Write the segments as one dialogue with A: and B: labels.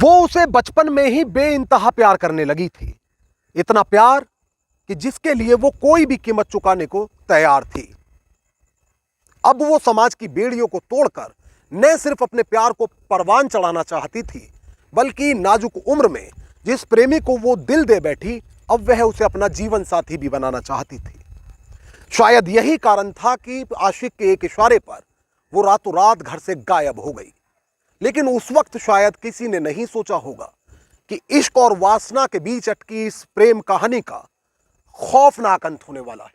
A: वो उसे बचपन में ही बेइंतहा प्यार करने लगी थी। इतना प्यार कि जिसके लिए वो कोई भी कीमत चुकाने को तैयार थी। अब वो समाज की बेड़ियों को तोड़कर न सिर्फ अपने प्यार को परवान चढ़ाना चाहती थी, बल्कि नाजुक उम्र में जिस प्रेमी को वो दिल दे बैठी, अब वह उसे अपना जीवन साथी भी बनाना चाहती थी। शायद यही कारण था कि आशिक के एक इशारे पर वो रातों रात घर से गायब हो गई। लेकिन उस वक्त शायद किसी ने नहीं सोचा होगा कि इश्क और वासना के बीच अटकी इस प्रेम कहानी का खौफनाक अंत होने वाला है।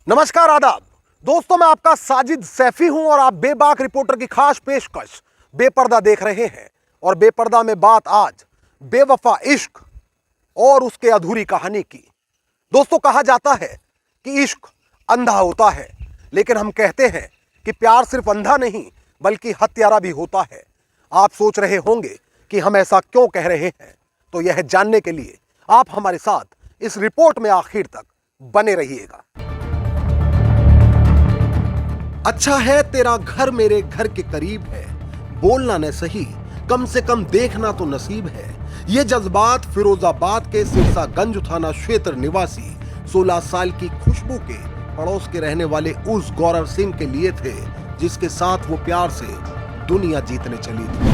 A: नमस्कार, आदाब दोस्तों, मैं आपका साजिद सैफी हूं और आप बेबाक रिपोर्टर की खास पेशकश बेपर्दा देख रहे हैं। और बेपर्दा में बात आज बेवफा इश्क और उसके अधूरी कहानी की। दोस्तों, कहा जाता है कि इश्क अंधा होता है, लेकिन हम कहते हैं कि प्यार सिर्फ अंधा नहीं बल्कि हत्यारा भी होता है। आप सोच रहे होंगे कि हम ऐसा क्यों कह रहे हैं, तो यह जानने के लिए आप हमारे साथ इस रिपोर्ट में आखिर तक बने रहिएगा। अच्छा है तेरा घर मेरे घर के करीब है, बोलना न सही कम से कम देखना तो नसीब है। ये जज्बात फिरोजाबाद के सिरसागंज थाना क्षेत्र निवासी 16 साल की खुशबू के पड़ोस के रहने वाले उस गौरव सिंह के लिए थे, जिसके साथ वो प्यार से दुनिया जीतने चली थी।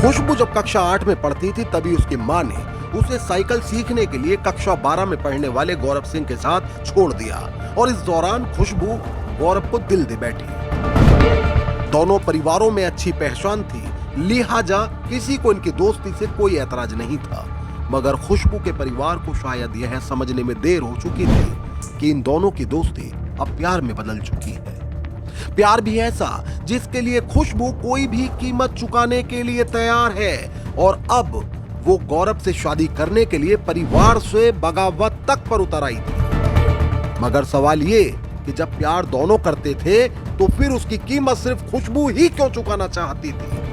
A: खुशबू जब कक्षा 8 में पढ़ती थी, तभी उसकी मां ने उसे साइकिल सीखने के लिए कक्षा 12 में पढ़ने वाले गौरव सिंह के साथ छोड़ दिया और इस दौरान खुशबू गौरव को दिल दे बैठी। दोनों परिवारों में अच्छी पहचान थी, लिहाजा किसी को इनकी दोस्ती से कोई ऐतराज नहीं था। मगर खुशबू के परिवार को शायद यह समझने में देर हो चुकी थी कि इन दोनों की दोस्ती अब प्यार में बदल चुकी है। प्यार भी ऐसा जिसके लिए खुशबू कोई भी कीमत चुकाने के लिए तैयार है, और अब वो गौरव से शादी करने के लिए परिवार से बगावत तक पर उतर आई थी। मगर सवाल ये कि जब प्यार दोनों करते थे, तो फिर उसकी कीमत सिर्फ खुशबू ही क्यों चुकाना चाहती थी।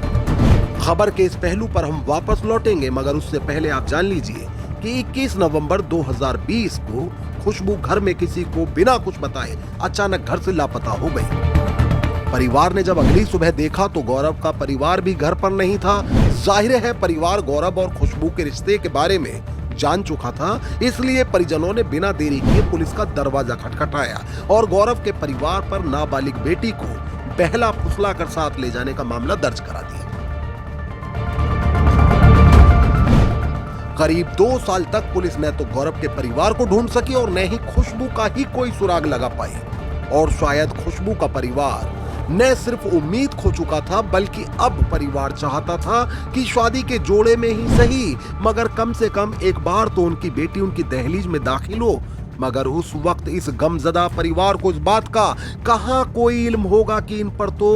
A: खबर के इस पहलू पर हम वापस लौटेंगे, मगर उससे पहले आप जान लीजिए कि 21 नवंबर 2020 को खुशबू घर में किसी को बिना कुछ बताए अचानक घर से लापता हो गई। परिवार ने जब अगली सुबह देखा तो गौरव का परिवार भी घर पर नहीं था। जाहिर है परिवार गौरव और खुशबू के रिश्ते के बारे में जान चुका था, इसलिए परिजनों ने बिना देरी किए पुलिस का दरवाजा खटखटाया और गौरव के परिवार पर नाबालिग बेटी को बहला फुसला कर साथ ले जाने का मामला दर्ज करा दिया। करीब 2 साल तक पुलिस न तो गौरव के परिवार को ढूंढ सकी और न ही खुशबू का ही कोई सुराग लगा पाई। और शायद खुशबू का परिवार न सिर्फ उम्मीद खो चुका था, बल्कि अब परिवार चाहता था कि शादी के जोड़े में ही सही, मगर कम से कम एक बार तो उनकी बेटी उनकी दहलीज में दाखिल हो। मगर उस वक्त इस गमजदा परिवार को इस बात का कहां कोई इल्म होगा कि इन पर तो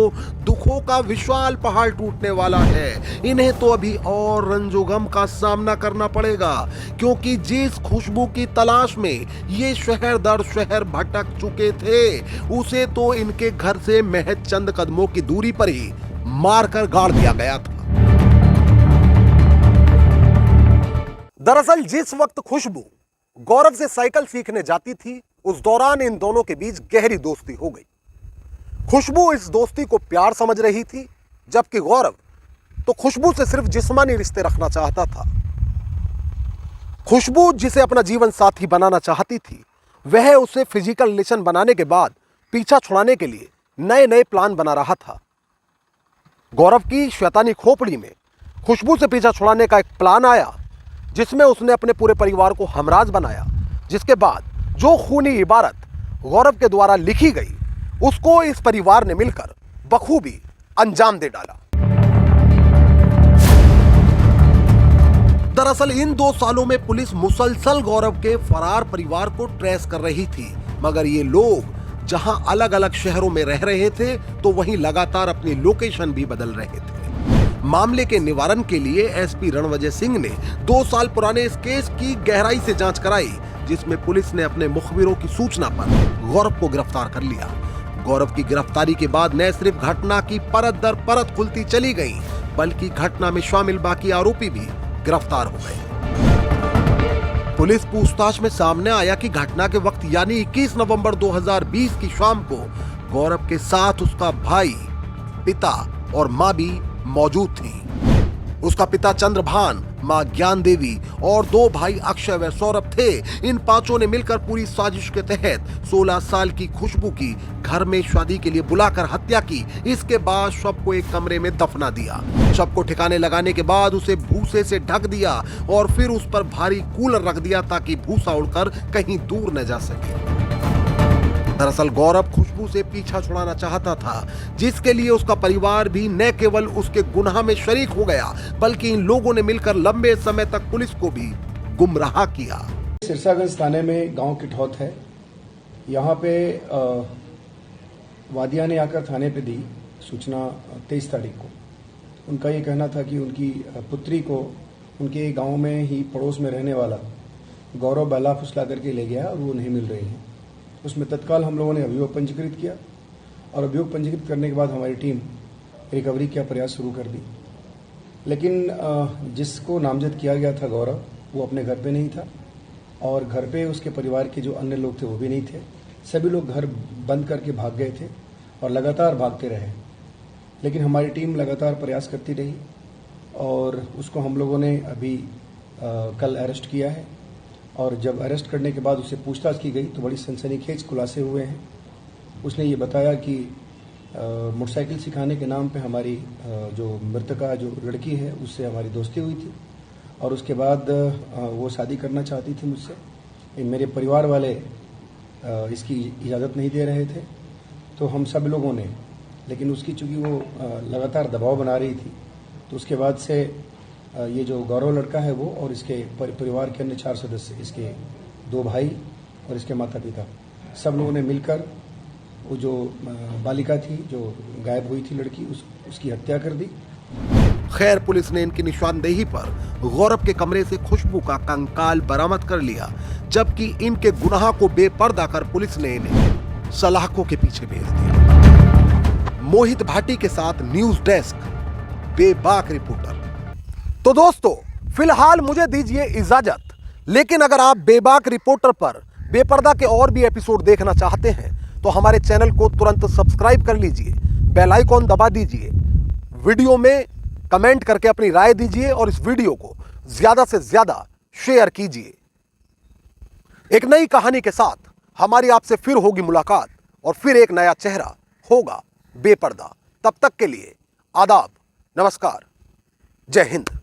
A: दुखों का विशाल पहाड़ टूटने वाला है। इन्हें तो अभी और रंजोगम का सामना करना पड़ेगा, क्योंकि जिस खुशबू की तलाश में ये शहर दर शहर भटक चुके थे, उसे तो इनके घर से महज चंद कदमों की दूरी पर ही मारकर गाड़ दिया गया था। दरअसल जिस वक्त खुशबू गौरव से साइकिल सीखने जाती थी, उस दौरान इन दोनों के बीच गहरी दोस्ती हो गई। खुशबू इस दोस्ती को प्यार समझ रही थी, जबकि गौरव तो खुशबू से सिर्फ जिस्मानी रिश्ते रखना चाहता था। खुशबू जिसे अपना जीवन साथी बनाना चाहती थी, वह उसे फिजिकल रिलेशन बनाने के बाद पीछा छुड़ाने के लिए नए नए प्लान बना रहा था। गौरव की शैतानी खोपड़ी में खुशबू से पीछा छुड़ाने का एक प्लान आया, जिसमें उसने अपने पूरे परिवार को हमराज बनाया। जिसके बाद जो खूनी इबारत गौरव के द्वारा लिखी गई, उसको इस परिवार ने मिलकर बखूबी अंजाम दे डाला। दरअसल इन 2 सालों में पुलिस मुसलसल गौरव के फरार परिवार को ट्रेस कर रही थी, मगर ये लोग जहां अलग अलग शहरों में रह रहे थे, तो वहीं लगातार अपनी लोकेशन भी बदल रहे थे। मामले के निवारण के लिए एसपी रणवजय सिंह ने 2 साल पुराने इस केस की गहराई से जांच कराई, जिसमें पुलिस ने अपने मुखबिरों की सूचना पर गौरव को गिरफ्तार कर लिया। गौरव की गिरफ्तारी के बाद न सिर्फ घटना की परत दर परत खुलती चली गई, बल्कि घटना में शामिल बाकी आरोपी भी गिरफ्तार हो गए। पुलिस पूछताछ में सामने आया कि घटना के वक्त यानी 21 नवंबर 2020 की शाम को गौरव के साथ उसका भाई पिता और मां भी मौजूद थी। उसका पिता चंद्रभान, मां ज्ञान देवी और 2 भाई अक्षय व सौरभ थे। इन पांचों ने मिलकर पूरी साजिश के तहत 16 साल की खुशबू की घर में शादी के लिए बुलाकर हत्या की। इसके बाद शव को एक कमरे में दफना दिया। शव को ठिकाने लगाने के बाद उसे भूसे से ढक दिया और फिर उस पर भारी कूलर रख दिया ताकि भूसा उड़कर कहीं दूर न जा सके। दरअसल गौरव खुशबू से पीछा छुड़ाना चाहता था, जिसके लिए उसका परिवार भी न केवल उसके गुनाह में शरीक हो गया, बल्कि इन लोगों ने मिलकर लंबे समय तक पुलिस को भी गुमराह किया।
B: सिरसागंज थाने में गांव किठौत है। यहाँ पे वादिया ने आकर थाने पे दी सूचना 23 तारीख को। उनका ये कहना था कि उनकी पुत्री को उनके गांव में ही पड़ोस में रहने वाला गौरव बहला फुसला करके ले गया और वो नहीं मिल रही है। उसमें तत्काल हम लोगों ने अभियोग पंजीकृत किया और अभियोग पंजीकृत करने के बाद हमारी टीम रिकवरी का प्रयास शुरू कर दी। लेकिन जिसको नामजद किया गया था गौरव, वो अपने घर पे नहीं था और घर पे उसके परिवार के जो अन्य लोग थे वो भी नहीं थे। सभी लोग घर बंद करके भाग गए थे और लगातार भागते रहे। लेकिन हमारी टीम लगातार प्रयास करती रही और उसको हम लोगों ने अभी कल अरेस्ट किया है। और जब अरेस्ट करने के बाद उससे पूछताछ की गई तो बड़ी सनसनीखेज खुलासे हुए हैं। उसने ये बताया कि मोटरसाइकिल सिखाने के नाम पे हमारी जो मृतका जो लड़की है उससे हमारी दोस्ती हुई थी और उसके बाद वो शादी करना चाहती थी मुझसे। मेरे परिवार वाले इसकी इजाज़त नहीं दे रहे थे, तो हम सब लोगों ने, लेकिन उसकी चूँकि वो लगातार दबाव बना रही थी, तो उसके बाद से ये जो गौरव लड़का है वो और इसके परिवार के अन्य 4 सदस्य, इसके 2 भाई और इसके माता पिता, सब लोगों ने मिलकर वो जो बालिका थी, जो गायब हुई थी लड़की, उसकी हत्या कर दी।
A: खैर, पुलिस ने इनकी निशानदेही पर गौरव के कमरे से खुशबू का कंकाल बरामद कर लिया, जबकि इनके गुनाह को बेपर्दा कर पुलिस ने इन्हें सलाखों के पीछे भेज दिया। मोहित भाटी के साथ न्यूज डेस्क, बेबाक रिपोर्टर। तो दोस्तों, फिलहाल मुझे दीजिए इजाजत, लेकिन अगर आप बेबाक रिपोर्टर पर बेपर्दा के और भी एपिसोड देखना चाहते हैं तो हमारे चैनल को तुरंत सब्सक्राइब कर लीजिए, बेल आइकॉन दबा दीजिए, वीडियो में कमेंट करके अपनी राय दीजिए और इस वीडियो को ज्यादा से ज्यादा शेयर कीजिए। एक नई कहानी के साथ हमारी आपसे फिर होगी मुलाकात और फिर एक नया चेहरा होगा बेपर्दा। तब तक के लिए आदाब, नमस्कार, जय हिंद।